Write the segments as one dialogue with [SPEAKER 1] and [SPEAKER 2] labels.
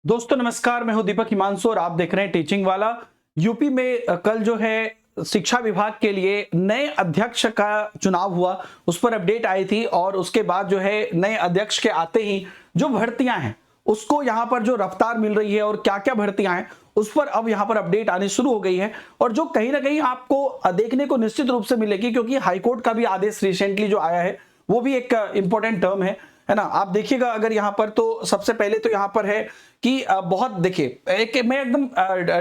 [SPEAKER 1] दोस्तों नमस्कार, मैं हूं दीपक हिमांशु और आप देख रहे हैं टीचिंग वाला। यूपी में कल जो है शिक्षा विभाग के लिए नए अध्यक्ष का चुनाव हुआ, उस पर अपडेट आई थी और उसके बाद जो है नए अध्यक्ष के आते ही जो भर्तियां हैं उसको यहां पर जो रफ्तार मिल रही है और क्या क्या भर्तियां हैं उस पर अब यहां पर अपडेट आनी शुरू हो गई है। और जो कहीं ना कहीं आपको देखने को निश्चित रूप से मिलेगी, क्योंकि हाईकोर्ट का भी आदेश रिसेंटली जो आया है वो भी एक इंपॉर्टेंट टर्म है ना। आप देखिएगा अगर यहाँ पर तो सबसे पहले तो यहाँ पर है कि बहुत देखिए एक मैं एकदम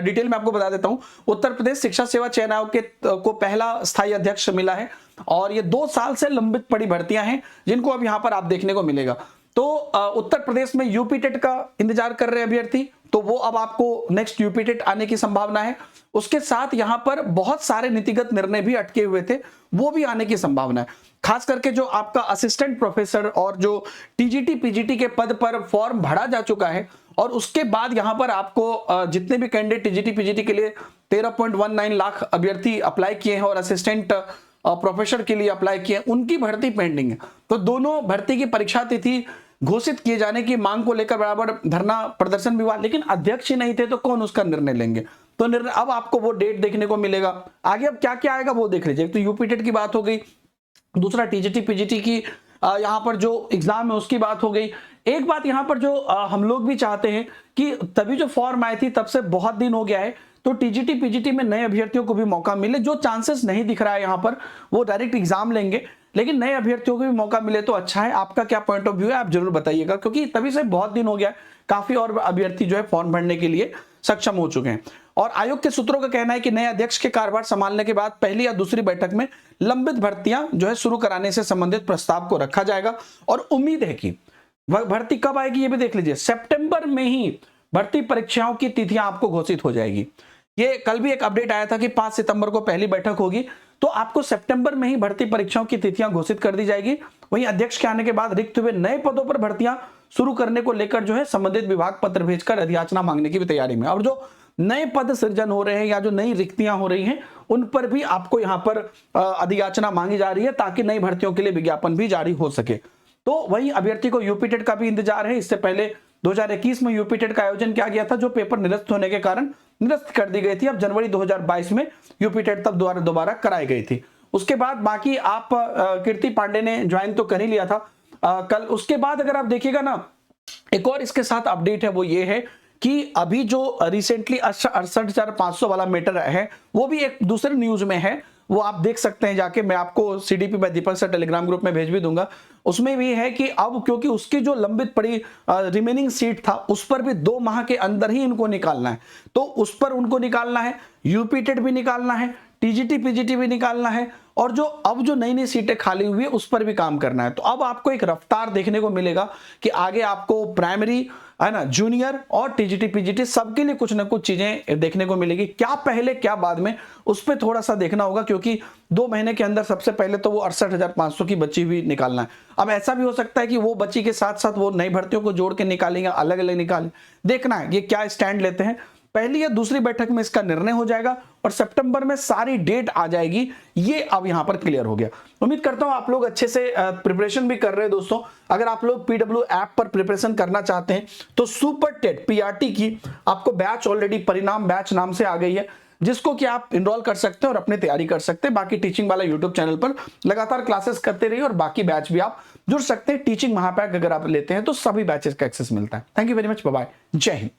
[SPEAKER 1] डिटेल में आपको बता देता हूँ। उत्तर प्रदेश शिक्षा सेवा चयन आयोग के को पहला स्थायी अध्यक्ष मिला है और ये 2 साल से लंबित पड़ी भर्तियां हैं जिनको अब यहाँ पर आप देखने को मिलेगा। तो उत्तर प्रदेश में यूपी टेट का इंतजार कर रहे अभ्यर्थी, तो वो अब आपको नेक्स्ट यूपी टेट आने की संभावना है। उसके साथ यहाँ पर बहुत सारे नीतिगत निर्णय भी अटके हुए थे, वो भी आने की संभावना है। खास करके जो आपका असिस्टेंट प्रोफेसर और जो टीजीटी पीजीटी के पद पर फॉर्म भरा जा चुका है और उसके बाद यहाँ पर आपको जितने भी कैंडिडेट टीजीटी पीजीटी के लिए 13.19 लाख अभ्यर्थी अप्लाई किए हैं और असिस्टेंट प्रोफेसर के लिए अप्लाई किए हैं, उनकी भर्ती पेंडिंग है। तो दोनों भर्ती की परीक्षा तिथि घोषित किए जाने की मांग को लेकर बराबर धरना प्रदर्शन भी हुआ, लेकिन अध्यक्ष ही नहीं थे तो कौन उसका निर्णय लेंगे। तो निर्णय अब आपको वो डेट देखने को मिलेगा। आगे अब क्या क्या आएगा वो देख लीजिए। तो यूपी टेट की बात हो गई, दूसरा टीजीटी पीजीटी की यहाँ पर जो एग्जाम है उसकी बात हो गई। एक बात यहाँ पर जो हम लोग भी चाहते हैं कि तभी जो फॉर्म आई थी तब से बहुत दिन हो गया है, तो टीजीटी पीजीटी में नए अभ्यर्थियों को भी मौका मिले। जो चांसेस नहीं दिख रहा है यहाँ पर वो डायरेक्ट एग्जाम लेंगे, लेकिन नए अभ्यर्थियों को भी मौका मिले तो अच्छा है। आपका क्या पॉइंट ऑफ व्यू है आप जरूर बताइएगा, क्योंकि तभी से बहुत दिन हो गया, काफी और अभ्यर्थी जो है फॉर्म भरने के लिए सक्षम हो चुके हैं। और आयोग के सूत्रों का कहना है कि नए अध्यक्ष के कार्यभार संभालने के बाद पहली या दूसरी बैठक में लंबित भर्तियां जो है शुरू कराने से संबंधित प्रस्ताव को रखा जाएगा। और उम्मीद है कि भर्ती कब आएगी ये भी देख लीजिए, सितंबर में ही भर्ती परीक्षाओं की तिथियां आपको घोषित हो जाएगी। ये कल भी एक अपडेट आया था कि 5 सितंबर को पहली बैठक होगी, तो आपको सितंबर में ही भर्ती परीक्षाओं की तिथियां घोषित कर दी जाएगी। वहीं अध्यक्ष के आने के बाद रिक्त हुए नए पदों पर भर्तियां शुरू करने को लेकर जो है संबंधित विभाग पत्र भेजकर अधियाचना मांगने की भी तैयारी में। और जो नए पद सृजन हो रहे हैं या जो नई रिक्तियां हो रही हैं उन पर भी आपको यहां पर अधियाचना मांगी जा रही है, ताकि नई भर्तियों के लिए विज्ञापन भी जारी हो सके। तो वहीं अभ्यर्थी को यूपी टेट का भी इंतजार है। इससे पहले 2021 में यूपी टेट का आयोजन किया गया था, जो पेपर निरस्त होने के कारण निरस्त कर दी गई थी। अब जनवरी 2022 में यूपी टेट तब दोबारा कराई गई थी। उसके बाद बाकी आप कीर्ति पांडे ने ज्वाइन तो कर ही लिया था कल। उसके बाद अगर आप देखिएगा ना, एक और इसके साथ अपडेट है, वो ये है कि अभी जो रिसेंटली 68,500 वाला मैटर है वो भी एक दूसरे न्यूज में है, वो आप देख सकते हैं जाके। मैं आपको सीडीपी बाय दीपक सर टेलीग्राम ग्रुप में भेज भी दूंगा। उसमें भी है कि अब क्योंकि उसकी जो लंबित पड़ी रिमेनिंग सीट था उस पर भी 2 माह के अंदर ही इनको निकालना है, तो उस पर उनको निकालना है। यूपी टेट भी निकालना है, टीजीटी पीजीटी भी निकालना है, और जो अब जो नई नई सीटें खाली हुई है उस पर भी काम करना है। तो अब आपको एक रफ्तार देखने को मिलेगा कि आगे आपको प्राइमरी है ना, जूनियर और टीजीटी पीजीटी सबके लिए कुछ ना कुछ चीजें देखने को मिलेगी। क्या पहले क्या बाद में, उस पर थोड़ा सा देखना होगा, क्योंकि 2 महीने के अंदर सबसे पहले तो वो 68,500 की बच्ची भी निकालना है। अब ऐसा भी हो सकता है कि वो बच्ची के साथ साथ वो नई भर्तियों को जोड़ के निकालेंगे, अलग अलग निकालें। देखना है ये क्या स्टैंड लेते हैं। पहली या दूसरी बैठक में इसका निर्णय हो जाएगा और सितंबर में सारी डेट आ जाएगी। ये अब यहां पर क्लियर हो गया। उम्मीद करता हूं आप लोग अच्छे से प्रिपरेशन भी कर रहे हैं। दोस्तों अगर आप लोग पीडब्ल्यू ऐप पर प्रिपरेशन करना चाहते हैं तो सुपर टेट पीआरटी की आपको बैच ऑलरेडी परिणाम बैच नाम से आ गई है, जिसको कि आप इनरोल कर सकते हैं और अपनी तैयारी कर सकते हैं। बाकी टीचिंग वाला यूट्यूब चैनल पर लगातार क्लासेस करते रहिए और बाकी बैच भी आप जुड़ सकते हैं। टीचिंग महापैक अगर आप लेते हैं तो सभी बैचेस का एक्सेस मिलता है। Thank you very much, bye bye, जय हिंद।